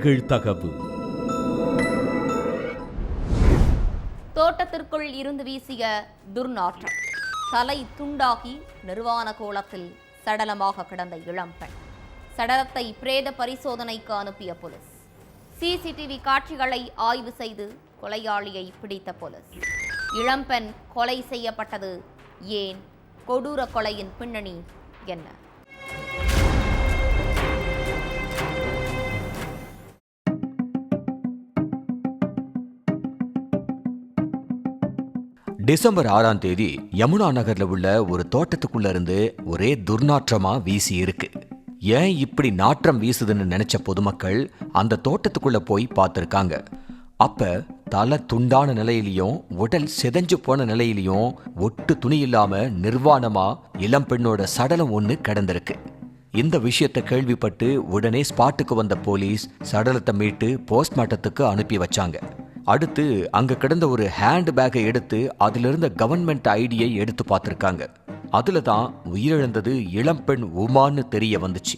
நிகழ்தகவு. தோட்டத்திற்குள் இருந்து வீசிய துர்நாற்றம். தலை துண்டாகி நிர்வாண கோலத்தில் சடலமாக கிடந்த இளம்பெண். சடலத்தை பிரேத பரிசோதனைக்கு அனுப்பிய போலீஸ். சிசிடிவி காட்சிகளை ஆய்வு செய்து கொலையாளியை பிடித்த போலீஸ். இளம்பெண் கொலை செய்யப்பட்டது ஏன்? கொடூர கொலையின் பின்னணி என்ன? டிசம்பர் 6ஆம் தேதி யமுனா நகர்ல உள்ள ஒரு தோட்டத்துக்குள்ள இருந்து ஒரே துர்நாற்றமா வீசி இருக்கு. ஏன் இப்படி நாற்றம் வீசுதுன்னு நினைச்ச பொதுமக்கள் அந்த தோட்டத்துக்குள்ள போய் பார்த்திருக்காங்க. அப்ப தலை துண்டான நிலையிலையும் உடல் சிதைஞ்சு போன நிலையிலையும் ஒட்டு துணி இல்லாம நிர்வாணமா இளம்பெண்ணோட சடலம் ஒண்ணு கிடந்திருக்கு. இந்த விஷயத்தை கேள்விப்பட்டு உடனே ஸ்பாட்டுக்கு வந்த போலீஸ் சடலத்தை மீட்டு போஸ்ட்மார்ட்டத்துக்கு அனுப்பி வச்சாங்க. அடுத்து அங்க கிடந்த ஒரு ஹேண்ட் பேக்கை எடுத்து அதுல இருந்த கவர்மெண்ட் ஐடியை எடுத்து பார்த்திருக்காங்க. அதுல தான் உயிரிழந்தது இளம்பெண் உமான்னு தெரிய வந்துச்சு.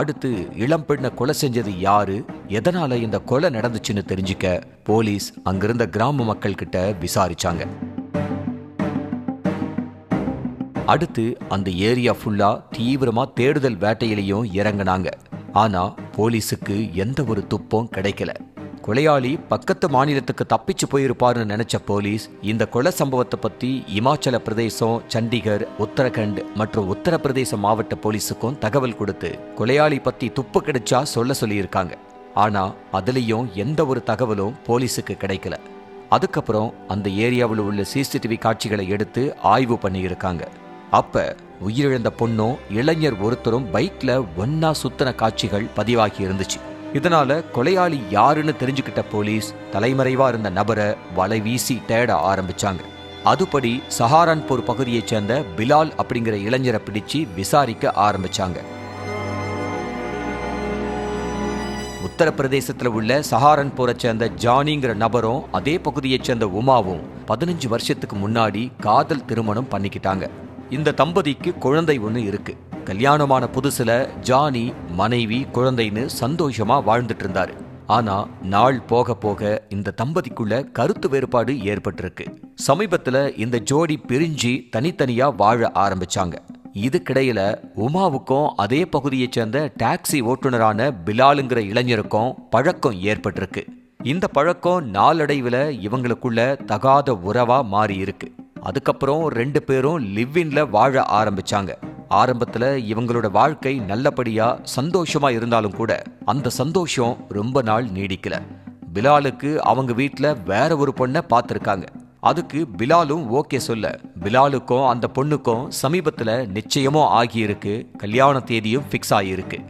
அடுத்து இளம்பெண்ணை கொலை செஞ்சது யாரு, எதனால இந்த கொலை நடந்துச்சுன்னு தெரிஞ்சுக்க போலீஸ் அங்கிருந்த கிராம மக்கள் கிட்ட விசாரிச்சாங்க. அடுத்து அந்த ஏரியா ஃபுல்லா தீவிரமா தேடுதல் வேட்டையிலையும் இறங்கினாங்க. ஆனா போலீஸுக்கு எந்த ஒரு துப்பும் கிடைக்கல. கொலையாளி பக்கத்து மாநிலத்துக்கு தப்பிச்சு போயிருப்பாருன்னு நினைச்ச போலீஸ் இந்த கொலை சம்பவத்தை பத்தி இமாச்சல பிரதேசம், சண்டிகர், உத்தரகண்ட் மற்றும் உத்தரப்பிரதேச மாவட்ட போலீஸுக்கும் தகவல் கொடுத்து கொலையாளி பத்தி துப்பு கிடைச்சா சொல்ல சொல்லியிருக்காங்க. ஆனா அதுலயும் எந்த ஒரு தகவலும் போலீஸுக்கு கிடைக்கல. அதுக்கப்புறம் அந்த ஏரியாவில் உள்ள சிசிடிவி காட்சிகளை எடுத்து ஆய்வு பண்ணியிருக்காங்க. அப்ப உயிரிழந்த பொண்ணும் இளைஞர் ஒருத்தரும் பைக்ல ஒன்னா சுத்தின காட்சிகள் பதிவாகி இருந்துச்சு. இதனால கொலையாளி யாருன்னு தெரிஞ்சுக்கிட்ட போலீஸ் தலைமறைவா இருந்த நபரை வலை வீசி தேட ஆரம்பிச்சாங்க. அதுபடி சஹாரன்பூர் பகுதியைச் சேர்ந்த பிலால் அப்படிங்கிற இளைஞரை பிடிச்சு விசாரிக்க ஆரம்பிச்சாங்க. உத்தரப்பிரதேசத்துல உள்ள சஹாரன்பூரை சேர்ந்த ஜானிங்கிற நபரும் அதே பகுதியைச் சேர்ந்த உமாவும் 15 வருஷத்துக்கு முன்னாடி காதல் திருமணம் பண்ணிக்கிட்டாங்க. இந்த தம்பதிக்கு குழந்தை ஒண்ணு இருக்கு. கல்யாணமான புதுசுல ஜானி மனைவி குழந்தைன்னு சந்தோஷமா வாழ்ந்துட்டு இருந்தாரு. ஆனா நாள் போக போக இந்த தம்பதிக்குள்ள கருத்து வேறுபாடு ஏற்பட்டிருக்கு. சமீபத்துல இந்த ஜோடி பிரிஞ்சு தனித்தனியா வாழ ஆரம்பிச்சாங்க. இதுக்கிடையில உமாவுக்கும் அதே பகுதியை சேர்ந்த டாக்ஸி ஓட்டுநரான பிலாலுங்கிற இளைஞருக்கும் பழக்கம் ஏற்பட்டிருக்கு. இந்த பழக்கம் நாளடைவில் இவங்களுக்குள்ள தகாத உறவா மாறி இருக்கு. அதுக்கப்புறம் 2 பேரும் லிவ்-இன்ல வாழ ஆரம்பிச்சாங்க. ஆரம்பத்துல இவங்களோட வாழ்க்கை நல்லபடியா சந்தோஷமா இருந்தாலும் கூட அந்த சந்தோஷம் ரொம்ப நாள் நீடிக்கல. பிலாலுக்கு அவங்க வீட்டுல வேற ஒரு பொண்ணை பார்த்திருக்காங்க. அதுக்கு பிலாலும் ஓகே சொல்ல பிலாலுக்கும் அந்த பொண்ணுக்கும் சமீபத்துல நிச்சயமும் ஆகியிருக்கு. கல்யாண தேதியும் பிக்ஸ் ஆகியிருக்கு.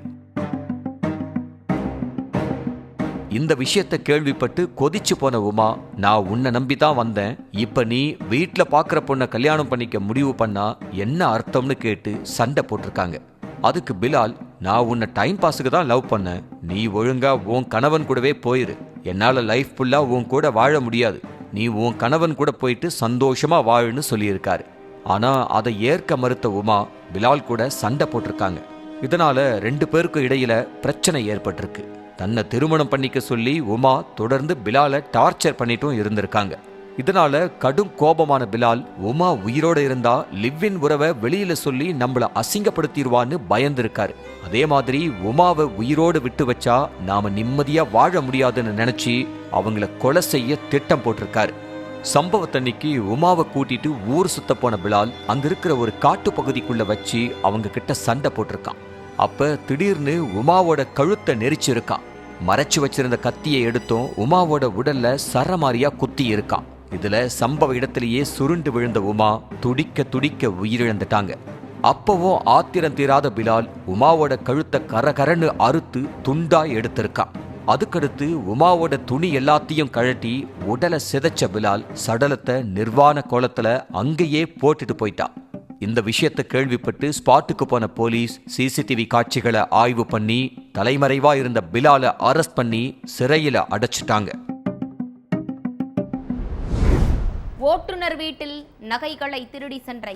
இந்த விஷயத்தை கேள்விப்பட்டு கொதிச்சு போன உமா, நான் உன்னை நம்பிதான் வந்தேன், இப்ப நீ வீட்டுல பாக்குற பொண்ணை கல்யாணம் பண்ணிக்க முடிவு பண்ணா என்ன அர்த்தம்னு கேட்டு சண்டை போட்டிருக்காங்க. அதுக்கு பிலால், நான் உன்னை டைம் பாஸுக்கு தான் லவ் பண்ணேன், நீ ஒழுங்கா உன் கணவன் கூடவே போயிரு, என்னால லைஃப் ஃபுல்லா உன் கூட வாழ முடியாது, நீ உன் கணவன் கூட போயிட்டு சந்தோஷமா வாழுன்னு சொல்லியிருக்காரு. ஆனா அதை ஏற்க மறுத்த உமா பிலால் கூட சண்டை போட்டிருக்காங்க. இதனால 2 பேருக்கும் இடையில பிரச்சனை ஏற்பட்டிருக்கு. தன்னை திருமணம் பண்ணிக்க சொல்லி உமா தொடர்ந்து பிலாலை டார்ச்சர் பண்ணிட்டும் இருந்திருக்காங்க. இதனால கடும் கோபமான பிலால் உமா உயிரோட இருந்தா லிவ்-இன் உறவை வெளியில சொல்லி நம்மள அசிங்கப்படுத்திடுவான்னு பயந்திருக்காரு. அதே மாதிரி உமாவை உயிரோடு விட்டு வச்சா நாம நிம்மதியா வாழ முடியாதுன்னு நினைச்சு அவங்கள கொலை செய்ய திட்டம் போட்டிருக்காரு. சம்பவத்தன்னைக்கு உமாவை கூட்டிட்டு ஊர் சுத்த போன பிலால் அங்க இருக்கிற ஒரு காட்டு பகுதிக்குள்ள வச்சு அவங்க கிட்ட சண்டை போட்டிருக்கான். அப்ப திடீர்னு உமாவோட கழுத்தை நெரிச்சிருக்கான். மறைச்சு வச்சிருந்த கத்தியை எடுத்தும் உமாவோட உடல்ல சரமாரியா குத்தி இருக்கான். இதுல சம்பவ இடத்திலேயே சுருண்டு விழுந்த உமா துடிக்க துடிக்க உயிரிழந்துட்டாங்க. அப்பவும் ஆத்திரம் தீராத பிலால் உமாவோட கழுத்தை கரகரன்னு அறுத்து துண்டா எடுத்திருக்கான். அதுக்கடுத்து உமாவோட துணி எல்லாத்தையும் கழட்டி உடலை சிதைச்ச பிலால் சடலத்தை நிர்வாண கோலத்துல அங்கேயே போட்டுட்டு போயிட்டான். இந்த விஷயத்தை கேள்விப்பட்டு ஸ்பாட்டுக்கு போன போலீஸ் சிசிடிவி காட்சிகளை ஆய்வு பண்ணி தலைமறைவா இருந்த பிலாலை அரெஸ்ட் பண்ணி சிறையில அடைச்சிட்டாங்க. ஓட்டுநர் வீட்டில் நகைகளை திருடி சென்ற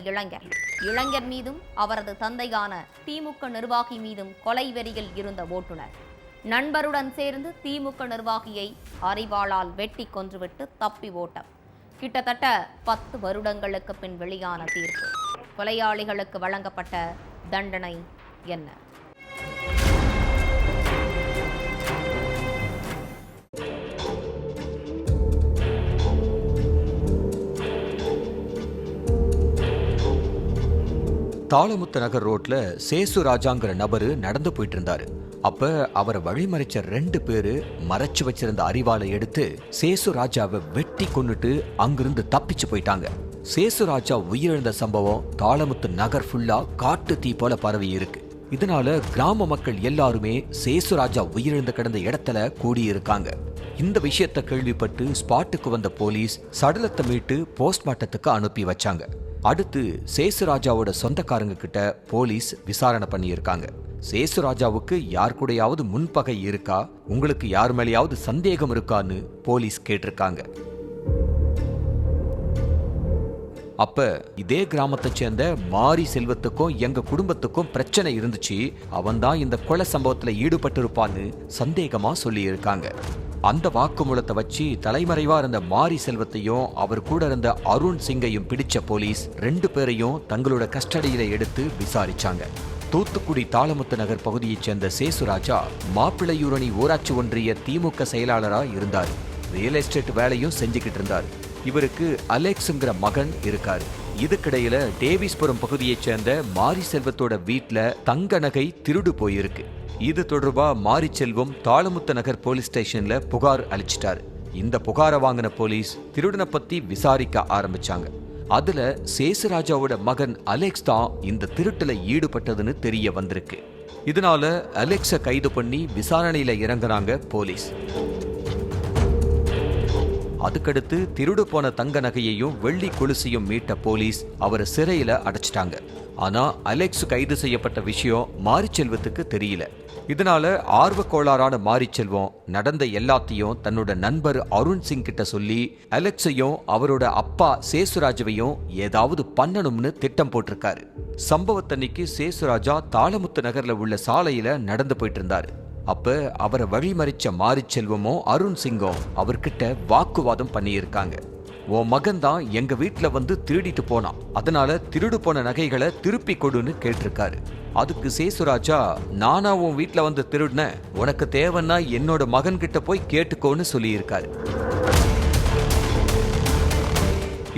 இளைஞர் மீதும் அவரது தந்தையான திமுக நிர்வாகி மீதும் கொலை வெறியில் இருந்த ஓட்டுநர் நண்பருடன் சேர்ந்து திமுக நிர்வாகியை அரிவாளால் வெட்டி கொன்றுவிட்டு தப்பி ஓட்டம். கிட்டத்தட்ட 10 வருடங்களுக்கு பின் வெளியான தீர்ப்பு. கொலையாளிகளுக்கு வழங்கப்பட்ட தண்டனை என்ன? தாளமுத்து நகர் ரோட்ல சேசு ராஜாங்கிற நபரு நடந்து போயிட்டு இருந்தாரு. அப்ப அவரை வழிமறிச்ச 2 பேரு மறைச்சு வச்சிருந்த அரிவாளை எடுத்து சேசு ராஜாவை வெட்டி கொன்னுட்டு அங்கிருந்து தப்பிச்சு போயிட்டாங்க. சேசு ராஜா உயிரிழந்த சம்பவம் தாளமுத்து நகர் ஃபுல்லா காட்டு தீ போல பரவி இருக்கு. இதனால கிராம மக்கள் எல்லாருமே சேசு ராஜா உயிரிழந்து கிடந்த இடத்துல கூடியிருக்காங்க. இந்த விஷயத்தை கேள்விப்பட்டு ஸ்பாட்டுக்கு வந்த போலீஸ் சடலத்தை மீட்டு போஸ்ட்மார்ட்டத்துக்கு அனுப்பி வச்சாங்க. அடுத்து சேசுராஜாவோட சொந்தக்காரங்க கிட்ட போலீஸ் விசாரணை பண்ணியிருக்காங்க. சேசுராஜாவுக்கு யார் கூடயாவது முன்பகை இருக்கா, உங்களுக்கு யார் மேலேயாவது சந்தேகம் இருக்கான்னு போலீஸ் கேட்டிருக்காங்க. அப்ப இதே கிராமத்தை சேர்ந்த மாரி செல்வத்துக்கும் எங்க குடும்பத்துக்கும் பிரச்சனை இருந்துச்சு, அவன்தான் இந்த கொலை சம்பவத்துல ஈடுபட்டு இருப்பான்னு சந்தேகமா சொல்லி இருக்காங்க. அந்த வாக்குமூலத்தை வச்சு தலைமறைவா இருந்த மாரி செல்வத்தையும் அவர் கூட இருந்த அருண் சிங்கையும் பிடிச்ச போலீஸ் 2 பேரையும் தங்களோட கஸ்டடியில எடுத்து விசாரிச்சாங்க. தூத்துக்குடி தாளமுத்து நகர் பகுதியைச் சேர்ந்த சேசுராஜா மாப்பிள்ளையூரணி ஊராட்சி ஒன்றிய திமுக செயலாளரா இருந்தார். ரியல் எஸ்டேட் வேலையும் செஞ்சுக்கிட்டு இருந்தார். இவருக்கு அலெக்ஸ்ங்கிற மகன் இருக்காரு. இதுக்கிடையில டேவிஸ்புரம் பகுதியைச் சேர்ந்த மாரி செல்வத்தோட வீட்டுல தங்க நகை திருடு போயிருக்கு. இது தொடர்பா மாரி செல்வம் தாளமுத்து நகர் போலீஸ் ஸ்டேஷன்ல புகார் அளிச்சிட்டாரு. இந்த புகாரை வாங்கின போலீஸ் திருடனை பத்தி விசாரிக்க ஆரம்பிச்சாங்க. அதுல சேசுராஜாவோட மகன் அலெக்ஸ் தான் இந்த திருட்டுல ஈடுபட்டதுன்னு தெரிய வந்திருக்கு. இதனால அலெக்ஸை கைது பண்ணி விசாரணையில இறங்குறாங்க போலீஸ். அதுக்கடுத்து திருடு போன தங்க நகையையும் வெள்ளி கொலுசையும் மீட்ட போலீஸ் அவரை சிறையில அடைச்சிட்டாங்க. ஆனா அலெக்ஸ் கைது செய்யப்பட்ட விஷயம் மாரிச்செல்வத்துக்கு தெரியல. இதனால ஆர்வக்கோளாறான மாரிச்செல்வம் நடந்த எல்லாத்தையும் தன்னோட நண்பர் அருண் சிங் கிட்ட சொல்லி அலெக்ஸையும் அவரோட அப்பா சேசுராஜாவையும் ஏதாவது பண்ணணும்னு திட்டம் போட்டிருக்காரு. சம்பவத்தன்னைக்கு சேசுராஜா தாளமுத்து நகர்ல உள்ள சாலையில நடந்து போயிட்டு இருந்தாரு. அப்ப அவரை வழிமறிச்ச மாரிச்செல்வமும் அருண் சிங்கும் அவர்கிட்ட வாக்குவாதம் பண்ணியிருக்காங்க. உன் மகன் தான் எங்க வீட்டுல வந்து திருடிட்டு போனான், அதனால திருடு போன நகைகளை திருப்பி கொடுன்னு கேட்டிருக்காரு. அதுக்கு சேசுராஜா, நானா உன் வீட்டுல வந்து திருடுன, உனக்கு தேவைன்னா என்னோட மகன் கிட்ட போய் கேட்டுக்கோன்னு சொல்லியிருக்காரு.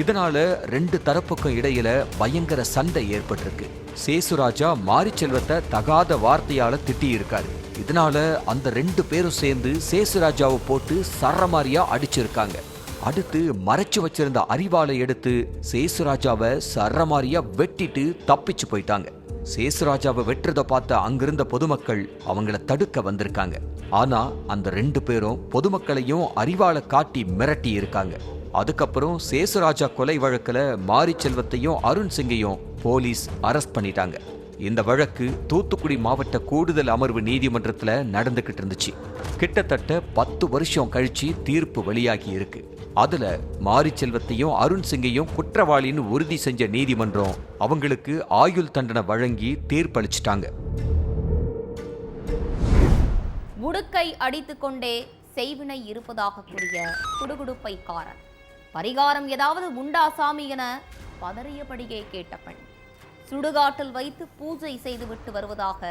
இதனால 2 தரப்புக்கும் இடையில பயங்கர சண்டை ஏற்பட்டிருக்கு. சேசுராஜா மாரிச்செல்வத்தை தகாத வார்த்தையால திட்டி இருக்காரு. இதனால அந்த 2 பேரும் சேர்ந்து சேசுராஜாவை போட்டு சரமாரியா அடிச்சிருக்காங்க. அடுத்து மறைச்சு வச்சிருந்த அரிவாளை எடுத்து சேசுராஜாவை சரமாரியா வெட்டிட்டு தப்பிச்சு போயிட்டாங்க. சேசுராஜாவை வெட்டுறத பார்த்த அங்கிருந்த பொதுமக்கள் அவங்கள தடுக்க வந்திருக்காங்க. ஆனா அந்த 2 பேரும் பொதுமக்களையும் அரிவாளை காட்டி மிரட்டி இருக்காங்க. அதுக்கப்புறம் சேசுராஜா கொலை வழக்குல மாரிச்செல்வத்தையும் அருண் சிங்கையும் போலீஸ் அரெஸ்ட் பண்ணிட்டாங்க. இந்த வழக்கு தூத்துக்குடி மாவட்ட கூடுதல் அமர்வு நீதிமன்றத்துல நடந்துகிட்டு இருந்துச்சு. கிட்டத்தட்ட 10 வருஷம் கழிச்சு தீர்ப்பு வெளியாகி இருக்கு. அதுல மாரிச்செல்வத்தையும் அருண் சிங்கையும் குற்றவாளின்னு உறுதி செஞ்ச நீதிமன்றம் அவங்களுக்கு ஆயுள் தண்டனை வழங்கி தீர்ப்பளிச்சிட்டாங்க. உடுக்கை அடித்துக்கொண்டே செய்வினை இருப்பதாக கூறிய குடுகுடுப்பைக்காரன், பரிகாரம் ஏதாவது உண்டா சாமி என பதறியபடியே கேட்ட பெண் சுடுகாட்டில் வைத்து பூஜை செய்துவிட்டு வருவதாக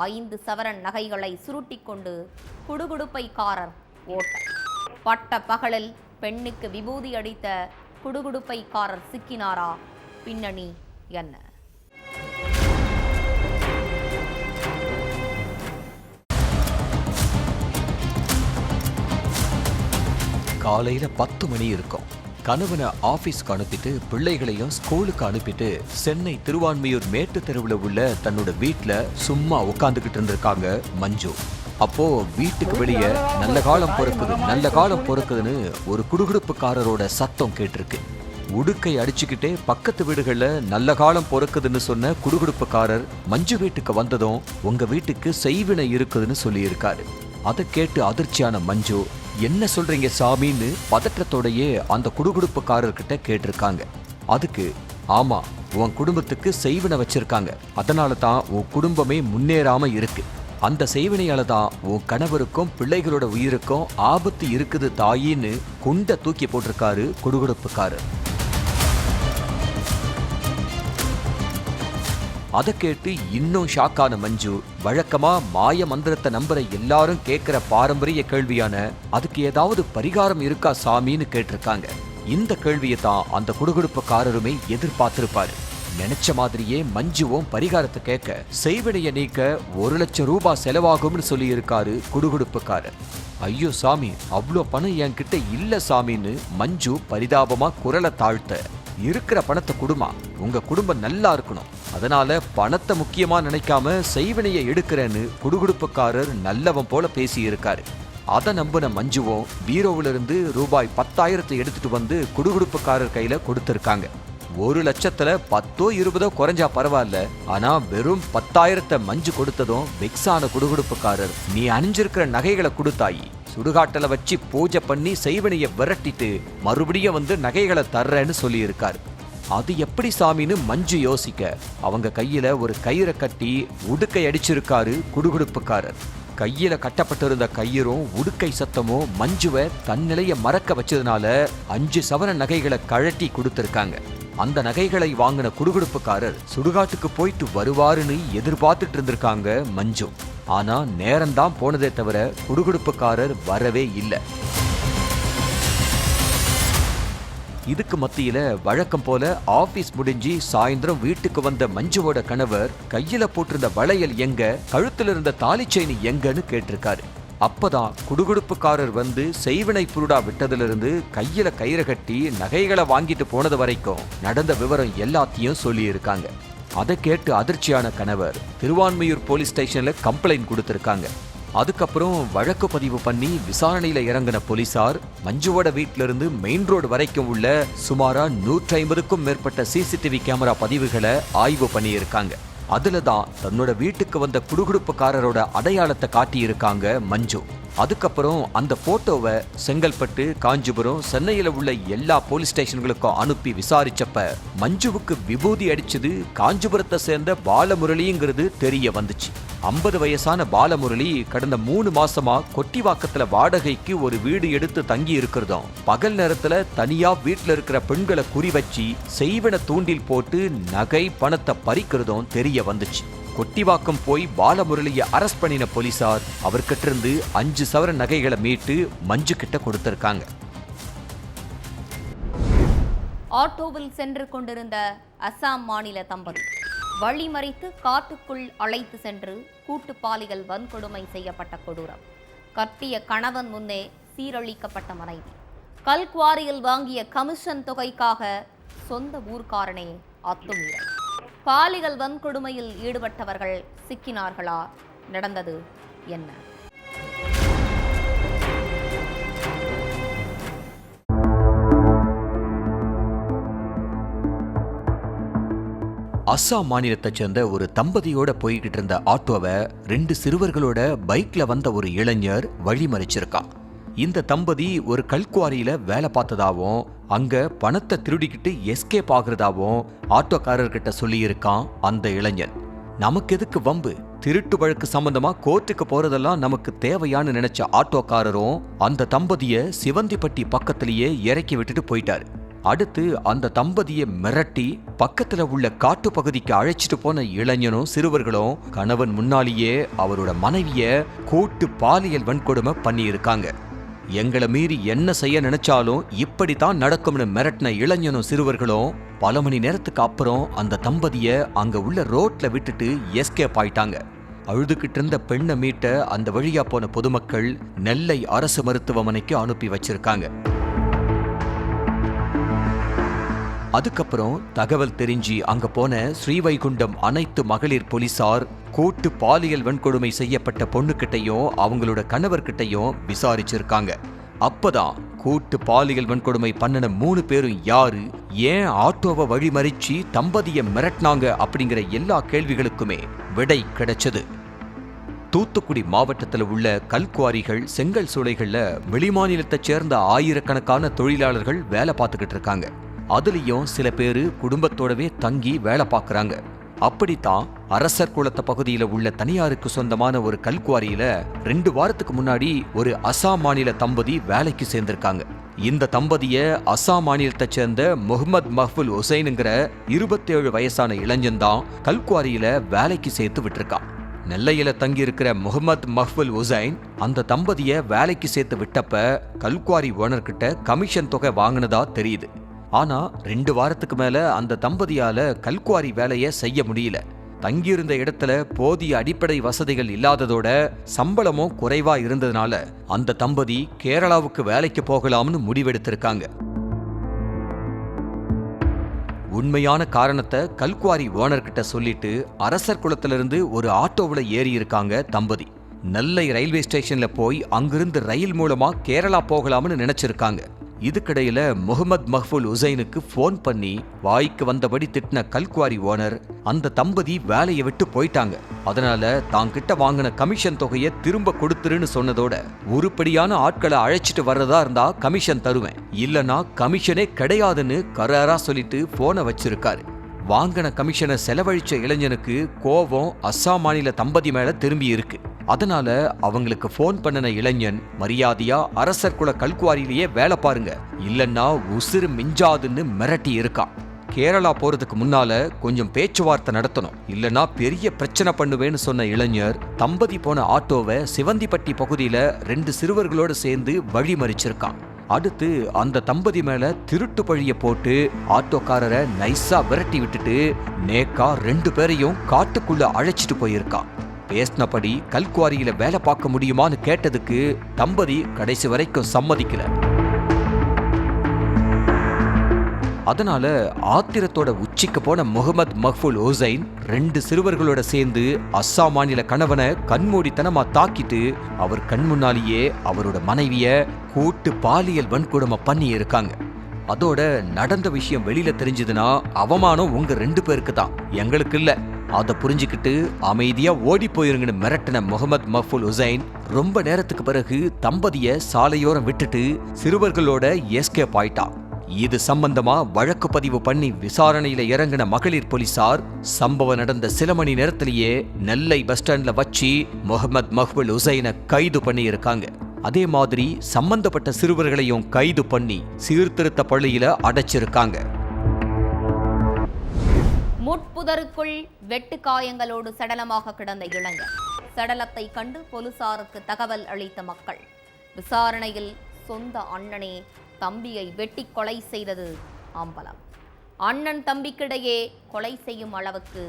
5 சவரன் நகைகளை சுருட்டிக்கொண்டு குடுகுடுப்பைக்காரர் ஓட்டம். பட்ட பகலில் பெண்ணுக்கு விபூதி அடித்த குடுகுடுப்பைக்காரர் சிக்கினாரா? பின்னணி என்ன? காலையில 10 மணி இருக்கும். கணவனை ஆபீஸ்க்கு அனுப்பிட்டு பிள்ளைகளையும் ஸ்கூலுக்கு அனுப்பிட்டு சென்னை திருவான்மியூர் மேட்டு தெருவில் உள்ள தன்னோட வீட்டுல சும்மா உட்காந்துக்கிட்டு இருந்திருக்காங்க மஞ்சு. அப்போ வீட்டுக்கு வெளியே நல்ல காலம் பொறுக்குதுன்னு ஒரு குடுகுடுப்புக்காரரோட சத்தம் கேட்டிருக்கு. உடுக்கை அடிச்சுக்கிட்டே பக்கத்து வீடுகள்ல நல்ல காலம் பொறுக்குதுன்னு சொன்ன குடுகுடுப்புக்காரர் மஞ்சு வீட்டுக்கு வந்ததும் உங்க வீட்டுக்கு செய்வினை இருக்குதுன்னு சொல்லி இருக்காரு. அதை கேட்டு அதிர்ச்சியான மஞ்சு, என்ன சொல்றீங்க சாமின்னு பதற்றத்தோடையே அந்த குடுகுடுப்புக்காரர்கிட்ட கேட்டிருக்காங்க. அதுக்கு, ஆமா, உன் குடும்பத்துக்கு செய்வினை வச்சிருக்காங்க, அதனால தான் உன் குடும்பமே முன்னேறாம இருக்கு. அந்த செய்வினையால தான் உன் கணவருக்கும் பிள்ளைகளோட உயிருக்கும் ஆபத்து இருக்குது தாயின்னு குண்ட தூக்கி போட்டிருக்காரு குடுகுடுப்புக்காரர். அதை கேட்டு இன்னும் ஷாக்கான மஞ்சு வழக்கமா மாய மந்திரத்தை நம்புற எல்லாரும் கேட்கிற பாரம்பரிய கேள்வியான அதுக்கு ஏதாவது பரிகாரம் இருக்கா சாமின்னு கேட்டிருக்காங்க. இந்த கேள்வியை தான் அந்த குடுகுடுப்புக்காரருமே எதிர்பார்த்திருப்பாரு. நினைச்ச மாதிரியே மஞ்சுவும் பரிகாரத்தை கேட்க செய்வினைய நீக்க 1,00,000 ரூபாய் செலவாகும்னு சொல்லி இருக்காரு குடுகுடுப்புக்காரர். ஐயோ சாமி, அவ்வளோ பணம் என்கிட்ட இல்ல சாமின்னு மஞ்சு பரிதாபமா குரலை தாழ்த்த, இருக்கிற பணத்தை குடுமா, உங்க குடும்பம் நல்லா இருக்கணும், அதனால பணத்தை முக்கியமா நினைக்காம செய்வினையை எடுக்கிறேன்னு குடுகுடுப்புக்காரர் நல்லவன் போல பேசி இருக்காரு. அதை நம்பின மஞ்சுவும் பீரோவிலிருந்து ரூபாய் 10,000 எடுத்துட்டு வந்து குடுகுடுப்புக்காரர் கையில கொடுத்திருக்காங்க. 1,00,000த்துல 10ஓ 20ஓ குறைஞ்சா பரவாயில்ல, ஆனா வெறும் 10,000 மஞ்சு கொடுத்ததும் வெக்ஸான குடுகுடுப்புக்காரர், நீ அணிஞ்சிருக்கிற நகைகளை கொடுத்தாயி, சுடுகாட்டில வச்சு பூஜை பண்ணி செய்வினைய விரட்டிட்டு மறுபடியும் வந்து நகைகளை தர்றேன்னு சொல்லி இருக்காரு. அது எப்படி சாமின்னு மஞ்சு யோசிக்க அவங்க கையில ஒரு கயிறை கட்டி உடுக்கை அடிச்சிருக்காரு குடுகுடுப்புக்காரர். கையில கட்டப்பட்டிருந்த கயிறும் உடுக்கை சத்தமும் மஞ்சுவை தன்னிலைய மறக்க வச்சதுனால 5 சவர நகைகளை கழட்டி கொடுத்திருக்காங்க. அந்த நகைகளை வாங்கின குடுகுடுப்புக்காரர் சுடுகாட்டுக்கு போயிட்டு வருவாருன்னு எதிர்பார்த்துட்டு இருந்திருக்காங்க மஞ்சு. ஆனா நேரம்தான் போனதே தவிர குடுகுடுப்புக்காரர் வரவே இல்லை. இதுக்கு மத்தியில வழக்கம் போல ஆபீஸ் முடிஞ்சு சாயந்தரம் வீட்டுக்கு வந்த மஞ்சுவோட கணவர் கையில போட்டிருந்த வளையல் எங்க, கழுத்துல இருந்த தாலி செயின் எங்கன்னு கேட்டிருக்காரு. அப்பதான் குடுகுடுப்புக்காரர் வந்து செய்வினை புருடா விட்டதுல இருந்து கையில கயிறை கட்டி நகைகளை வாங்கிட்டு போனது வரைக்கும் நடந்த விவரம் எல்லாத்தையும் சொல்லி இருக்காங்க. அதை கேட்டு அதிர்ச்சியான கணவர் திருவான்மையூர் போலீஸ் ஸ்டேஷன்ல கம்ப்ளைண்ட் கொடுத்திருக்காங்க. அதுக்கப்புறம் வழக்கு பதிவு பண்ணி விசாரணையில இறங்கின போலீசார் மஞ்சுவோட வீட்டில இருந்து மெயின் ரோடு வரைக்கும் உள்ள சுமாரா 150க்கும் மேற்பட்ட சிசிடிவி கேமரா பதிவுகளை ஆய்வு பண்ணி இருக்காங்க. அதுலதான் தன்னோட வீட்டுக்கு வந்த குடுகுடுப்புக்காரரோட அடையாளத்தை காட்டி இருக்காங்க மஞ்சு. அதுக்கப்புறம் அந்த போட்டோவை செங்கல்பட்டு, காஞ்சிபுரம், சென்னையில உள்ள எல்லா போலீஸ் ஸ்டேஷன்களுக்கும் அனுப்பி விசாரிச்சப்ப மஞ்சுவுக்கு விபூதி அடிச்சது காஞ்சிபுரத்தை சேர்ந்த பாலமுரளிங்கிறது தெரிய வந்துச்சு. 50 வயசான பாலமுரளி கடந்த 3 மாசமா கொட்டிவாக்கத்துல வாடகைக்கு ஒரு வீடு எடுத்து தங்கி இருக்கிறதும், பகல் நேரத்துல தனியா வீட்டுல இருக்கிற பெண்களை குறி வச்சு செய்வன தூண்டில் போட்டு நகை பணத்தை பறிக்கிறதும் தெரிய வந்துச்சு. கொட்டிவாக்கம் போய் பாலமுரளியை அரெஸ்ட் பண்ணின போலீசார் அவர்கிட்ட இருந்து 5 சவர நகைகளை மீட்டு மஞ்சு கிட்ட கொடுத்திருக்காங்க. ஆட்டோவில் சென்று கொண்டிருந்த அசாம் மாநில தம்பதி வழிமறித்து காட்டுக்குள் அழைத்து சென்று கூட்டு பாலியல் வன்கொடுமை செய்யப்பட்ட கொடூரம். கட்டிய கணவன் முன்னே சீரழிக்கப்பட்ட மனைவி. கல்குவாரியில் வாங்கிய கமிஷன் தொகைக்காக சொந்த ஊர்க்காரனே அத்துமீறல். பாலியல் வன்கொடுமையில் ஈடுபட்டவர்கள் சிக்கினார்களா? நடந்தது என்ன? அஸ்ஸாம் மாநிலத்தை சேர்ந்த ஒரு தம்பதியோட போய்கிட்டு இருந்த ஆட்டோவை 2 சிறுவர்களோட பைக்ல வந்த ஒரு இளைஞர் வழிமறிச்சிருக்கான். இந்த தம்பதி ஒரு கல்குவாரியில வேலை பார்த்ததாவும் அங்க பணத்தை திருடிக்கிட்டு எஸ்கேப் ஆகுறதாவும் ஆட்டோக்காரர்கிட்ட சொல்லியிருக்கான் அந்த இளைஞன். நமக்கு எதுக்கு வம்பு, திருட்டு வழக்கு சம்பந்தமா கோர்ட்டுக்கு போறதெல்லாம் நமக்கு தேவையான்னு நினைச்ச ஆட்டோக்காரரும் அந்த தம்பதிய சிவந்திப்பட்டி பக்கத்திலேயே இறக்கி விட்டுட்டு போயிட்டாரு. அடுத்து அந்த தம்பதியை மிரட்டி பக்கத்துல உள்ள காட்டு பகுதிக்கு அழைச்சிட்டு போன இளைஞனும் சிறுவர்களும் கணவன் முன்னாலேயே அவரோட மனைவிய கூட்டு பாலியல் வன்கொடுமை பண்ணி இருக்காங்க. எங்களை மீறி என்ன செய்ய நினைச்சாலும் இப்படித்தான் நடக்கும்னு மிரட்டின இளைஞனும் சிறுவர்களும் பல மணி நேரத்துக்கு அப்புறம் அந்த தம்பதிய அங்க உள்ள ரோட்ல விட்டுட்டு எஸ்கேப் ஆயிட்டாங்க. அழுதுகிட்டு இருந்த பெண்ணை மீட்ட அந்த வழியா போன பொதுமக்கள் நெல்லை அரசு மருத்துவமனைக்கு அனுப்பி வச்சிருக்காங்க. அதுக்கப்புறம் தகவல் தெரிஞ்சு அங்க போன ஸ்ரீவைகுண்டம் அனைத்து மகளிர் போலீசார் கூட்டு பாலியல் வன்கொடுமை செய்யப்பட்ட பொண்ணுகிட்டையும் அவங்களோட கணவர்கிட்டையும் விசாரிச்சிருக்காங்க. அப்பதான் கூட்டு பாலியல் வன்கொடுமை பண்ணின 3 பேரும் யாரு, ஏன் ஆட்டோவை வழிமறிச்சு தம்பதியை மிரட்டினாங்க அப்படிங்கிற எல்லா கேள்விகளுக்குமே விடை கிடைச்சது. தூத்துக்குடி மாவட்டத்தில் உள்ள கல்குவாரிகள், செங்கல் சூளைகள்ல வெளிமாநிலத்தை சேர்ந்த ஆயிரக்கணக்கான தொழிலாளர்கள் வேலை பார்த்துக்கிட்டு இருக்காங்க. அதுலயும் சில பேரு குடும்பத்தோடவே தங்கி வேலை பார்க்கறாங்க. அப்படித்தான் அரசர் குளத்த பகுதியில உள்ள தனியாருக்கு சொந்தமான ஒரு கல்குவாரியில 2 வாரத்துக்கு முன்னாடி ஒரு அசாம் மாநில தம்பதி வேலைக்கு சேர்ந்திருக்காங்க. இந்த தம்பதிய அசாம் மாநிலத்தை சேர்ந்த முகமது மஹ்புல் ஹுசைனுங்கிற 27 வயசான இளைஞன் தான் கல்குவாரியில வேலைக்கு சேர்த்து விட்டுருக்கான். நெல்லையில தங்கி இருக்கிற முகமது மஹ்புல் ஹுசைன் அந்த தம்பதிய வேலைக்கு சேர்த்து விட்டப்ப கல்குவாரி ஓனர்கிட்ட கமிஷன் தொகை வாங்கினதா தெரியுது. ஆனா 2 வாரத்துக்கு மேல அந்த தம்பதியால கல்குவாரி வேலையை செய்ய முடியல. தங்கியிருந்த இடத்துல போதிய அடிப்படை வசதிகள் இல்லாததோட சம்பளமும் குறைவா இருந்ததுனால அந்த தம்பதி கேரளாவுக்கு வேலைக்கு போகலாம்னு முடிவெடுத்திருக்காங்க. உண்மையான காரணத்தை கல்குவாரி ஓனர்கிட்ட சொல்லிட்டு அரசர் குளத்திலிருந்து ஒரு ஆட்டோவில் ஏறி இருக்காங்க தம்பதி. நெல்லை ரயில்வே ஸ்டேஷன்ல போய் அங்கிருந்து ரயில் மூலமா கேரளா போகலாம்னு நினைச்சிருக்காங்க. இதுக்கிடையில முகமது மஹ்புல் ஹுசைனுக்கு போன் பண்ணி வாய்க்கு வந்தபடி திட்டின கல்குவாரி ஓனர் அந்த தம்பதி வேலையை விட்டு போயிட்டாங்க. அதனால தாங்கிட்ட வாங்கின கமிஷன் தொகையை திரும்ப கொடுத்துருன்னு சொன்னதோட உருப்படியான ஆட்களை அழைச்சிட்டு வர்றதா இருந்தா கமிஷன் தருவேன், இல்லனா கமிஷனே கிடையாதுன்னு கராரா சொல்லிட்டு போனை வச்சிருக்காரு. வாங்கின கமிஷனை செலவழிச்ச இளைஞனுக்கு கோபம் அஸ்ஸாம் மாநில தம்பதி மேல திரும்பி இருக்கு. அதனால அவங்களுக்கு போன் பண்ணின இளைஞன் மரியாதையா அரசர் குல கல்குவாரியிலேயே வேலை பாருங்க, இல்லன்னா உசுறு மிஞ்சாதுன்னு மிரட்டி இருக்கான். கேரளா போறதுக்கு முன்னால கொஞ்சம் பேச்சுவார்த்தை நடத்தணும், இல்லனா பெரிய பிரச்சனை பண்ணுவேன்னு சொன்ன இளைஞர் தம்பதி போன ஆட்டோவை சிவந்திப்பட்டி பகுதியில 2 சிறுவர்களோடு சேர்ந்து வழிமறிச்சிருக்கான். அடுத்து அந்த தம்பதி மேல திருட்டு பழிய போட்டு ஆட்டோக்காரரை நைஸா விரட்டி விட்டுட்டு நேக்கா 2 பேரையும் காட்டுக்குள்ள அழைச்சிட்டு போயிருக்கான். பேசினபடி கல்குவாரியில வேலை பார்க்க முடியுமான்னு கேட்டதுக்கு தம்பதி கடைசி வரைக்கும் சம்மதிக்கல. அதனால ஆத்திரத்தோட உச்சிக்கு போன முகமது மஹ்புல் ஹுசைன் 2 சிறுவர்களோட சேர்ந்து அஸ்ஸாம் மாநில கணவனை கண்மூடித்தனமா தாக்கிட்டு அவர் கண் முன்னாலேயே அவரோட மனைவிய கூட்டு பாலியல் வன்கொடுமை பண்ணி இருக்காங்க. அதோட நடந்த விஷயம் வெளியில தெரிஞ்சதுன்னா அவமானம் உங்க 2 பேருக்கு தான், எங்களுக்கு இல்ல. அதை புரிஞ்சுக்கிட்டு அமைதியா ஓடி போயிருங்கன்னு மிரட்டின முகமது மஹ்புல் ஹுசைன் ரொம்ப நேரத்துக்கு பிறகு தம்பதிய சாலையோரம் விட்டுட்டு சிறுவர்களோட எஸ்கேப் ஆயிட்டான். இது சம்பந்தமா வழக்கு பதிவு பண்ணி விசாரணையில இறங்கின மகளிர் போலீசார் சம்பவம் நடந்த சில மணி நேரத்திலேயே நெல்லை பஸ் ஸ்டாண்ட்ல வச்சு முகமது மஹ்புல் ஹுசைனை கைது பண்ணி இருக்காங்க. அதே மாதிரி சம்பந்தப்பட்ட சிறுவர்களையும் கைது பண்ணி சீர்திருத்த பள்ளியில அடைச்சிருக்காங்க. முட்புதருக்குள் வெட்டு காயங்களோடு சடலமாக கிடந்த இளைஞர். சடலத்தை கண்டு போலீசாருக்கு தகவல் அளித்த மக்கள். விசாரணையில் சொந்த அண்ணனே தம்பியை வெட்டி கொலை செய்தது அம்பலம். அண்ணன் தம்பிக்கிடையே கொலை செய்யும் அளவுக்கு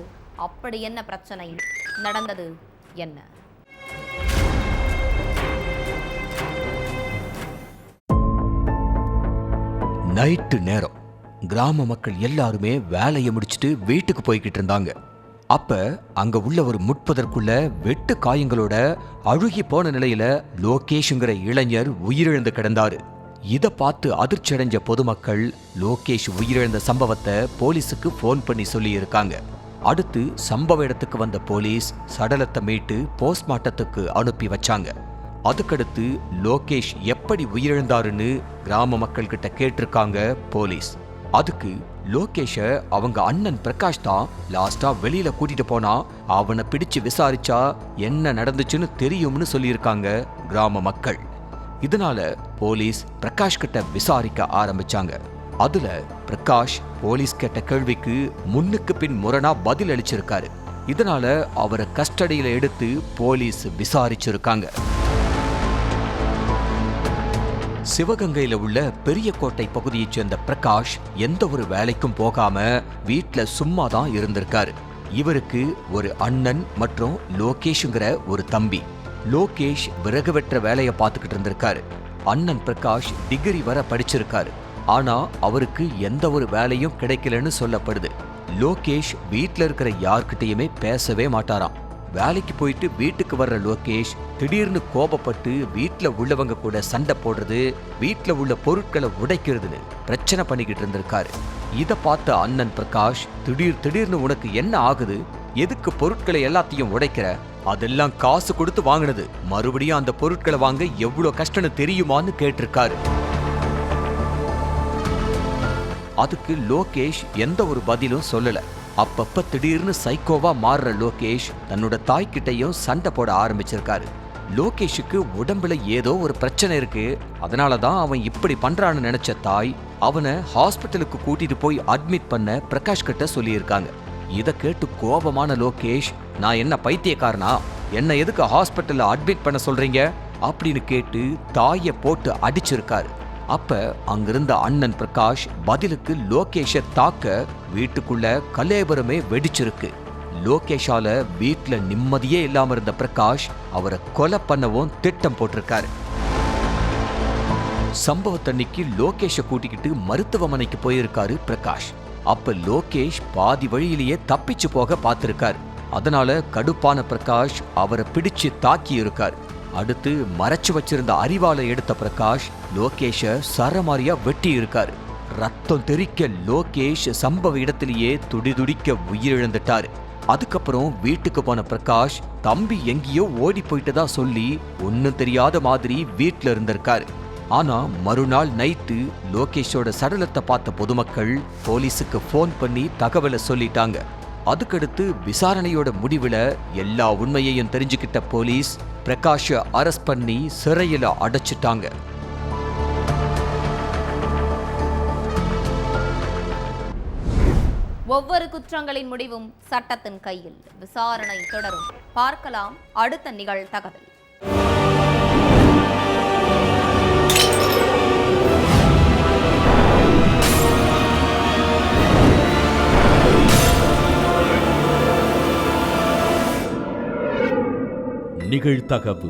அப்படி என்ன பிரச்சனை நடந்தது என்ன? நைட்டு நேரம் கிராம மக்கள் எல்லாருமே வேலையை முடிச்சுட்டு வீட்டுக்கு போய்கிட்டு இருந்தாங்க. அப்ப அங்க உள்ள ஒரு முட்பதற்குள்ள வெட்டு காயங்களோட அழுகி போன நிலையில லோகேஷ்ங்கிற இளைஞர் உயிரிழந்து கிடந்தாரு. இதை பார்த்து அதிர்ச்சி அடைஞ்ச பொதுமக்கள் லோகேஷ் உயிரிழந்த சம்பவத்தை போலீஸுக்கு போன் பண்ணி சொல்லி இருக்காங்க. அடுத்து சம்பவ இடத்துக்கு வந்த போலீஸ் சடலத்தை மீட்டு போஸ்ட்மார்ட்டத்துக்கு அனுப்பி வச்சாங்க. அதுக்கடுத்து லோகேஷ் எப்படி உயிரிழந்தாருன்னு கிராம மக்கள் கிட்ட கேட்டிருக்காங்க போலீஸ். அதுக்கு லோகேஷ அவங்க அண்ணன் பிரகாஷ் தான் லாஸ்டா வெளியில கூட்டிட்டு போனா அவனை பிடிச்சு விசாரிச்சா என்ன நடந்துச்சுன்னு தெரியும்னு சொல்லியிருக்காங்க கிராம மக்கள். இதனால போலீஸ் பிரகாஷ் கிட்ட விசாரிக்க ஆரம்பிச்சாங்க. அதுல பிரகாஷ் போலீஸ் கேட்ட கேள்விக்கு முன்னுக்கு பின் முரணா பதில் அளிச்சிருக்காரு. இதனால அவரை கஸ்டடியில எடுத்து போலீஸ் விசாரிச்சிருக்காங்க. சிவகங்கையில உள்ள பெரிய கோட்டை பகுதியைச் சேர்ந்த பிரகாஷ் எந்த ஒரு வேலைக்கும் போகாம வீட்ல சும்மா தான் இருந்திருக்காரு. இவருக்கு ஒரு அண்ணன் மற்றும் லோகேஷ்ங்கிற ஒரு தம்பி. லோகேஷ் விறகு வெற்ற வேலையை பார்த்துக்கிட்டு இருந்திருக்காரு. அண்ணன் பிரகாஷ் டிகிரி வர படிச்சிருக்காரு. ஆனா அவருக்கு எந்த ஒரு வேலையும் கிடைக்கலன்னு சொல்லப்படுது. லோகேஷ் வீட்ல இருக்கிற யார்கிட்டயுமே பேசவே மாட்டாராம். வேலைக்கு போயிட்டு வீட்டுக்கு வர்ற லோகேஷ் திடீர்னு கோபப்பட்டு வீட்டுல உள்ளவங்க கூட சண்டை போடுறது, வீட்டுல உள்ள பொருட்களை உடைக்கிறதுன்னு பிரச்சனை பண்ணிக்கிட்டு இருந்திருக்காரு. இதை பார்த்த அண்ணன் பிரகாஷ் திடீர்னு உனக்கு என்ன ஆகுது, எதுக்கு பொருட்களை எல்லாத்தையும் உடைக்கிற, அதெல்லாம் காசு கொடுத்து வாங்கினது, மறுபடியும் அந்த பொருட்களை வாங்க எவ்வளவு கஷ்டம்னு தெரியுமான்னு கேட்டிருக்காரு. அதுக்கு லோகேஷ் எந்த ஒரு பதிலும் சொல்லல. அப்பப்ப திடீர்னு சைக்கோவா மாறுற லோகேஷ் தன்னோட தாய்கிட்டையும் சண்டை போட ஆரம்பிச்சிருக்காரு. லோகேஷுக்கு உடம்புல ஏதோ ஒரு பிரச்சனை இருக்கு, அதனாலதான் அவன் இப்படி பண்றான்னு நினைச்ச தாய் அவனை ஹாஸ்பிட்டலுக்கு கூட்டிட்டு போய் அட்மிட் பண்ண பிரகாஷ் கிட்ட சொல்லியிருக்காங்க. இத கேட்டு கோபமான லோகேஷ், நான் என்ன பைத்தியக்காரனா, என்ன எதுக்கு ஹாஸ்பிட்டல்ல அட்மிட் பண்ண சொல்றீங்க அப்படின்னு கேட்டு தாயை போட்டு அடிச்சிருக்காரு. அப்ப அங்கிருந்த அண்ணன் பிரகாஷ் பதிலுக்கு லோகேஷை தாக்க வீட்டுக்குள்ள கலேபரமே வெடிச்சிருக்கு. லோகேஷால வீட்டுல நிம்மதியே இல்லாம இருந்த பிரகாஷ் அவரை கொலை பண்ணவும் திட்டம் போட்டிருக்காரு. சம்பவத்தன்னைக்கு லோகேஷை கூட்டிக்கிட்டு மருத்துவமனைக்கு போயிருக்காரு பிரகாஷ். அப்ப லோகேஷ் பாதி வழியிலேயே தப்பிச்சு போக பார்த்திருக்காரு. அதனால கடுப்பான பிரகாஷ் அவரை பிடிச்சு தாக்கி இருக்காரு. அடுத்து மறைச்சு வச்சிருந்த அரிவாளை எடுத்த பிரகாஷ் லோகேஷ சரமாரியா வெட்டி இருக்காரு. ரத்தம் தெறிக்க லோகேஷ் சம்பவ இடத்திலேயே துடிதுடிக்க உயிரிழந்துட்டாரு. அதுக்கப்புறம் வீட்டுக்கு போன பிரகாஷ் தம்பி எங்கேயோ ஓடி போயிட்டதா சொல்லி ஒன்னும் தெரியாத மாதிரி வீட்டுல இருந்திருக்காரு. ஆனா மறுநாள் நைட்டு லோகேஷோட சடலத்தை பார்த்த பொதுமக்கள் போலீஸுக்கு போன் பண்ணி தகவலை சொல்லிட்டாங்க. அதுக்கடுத்து விசாரணையோட முடிவுல எல்லா உண்மையையும் தெரிஞ்சுக்கிட்ட போலீஸ் பிரகாஷ அரெஸ்ட் பண்ணி சிறையில அடைச்சிட்டாங்க. ஒவ்வொரு குற்றங்களின் முடிவும் சட்டத்தின் கையில். விசாரணை தொடரும். பார்க்கலாம் அடுத்த நிகழ்தகவல். நிகழ்தகவு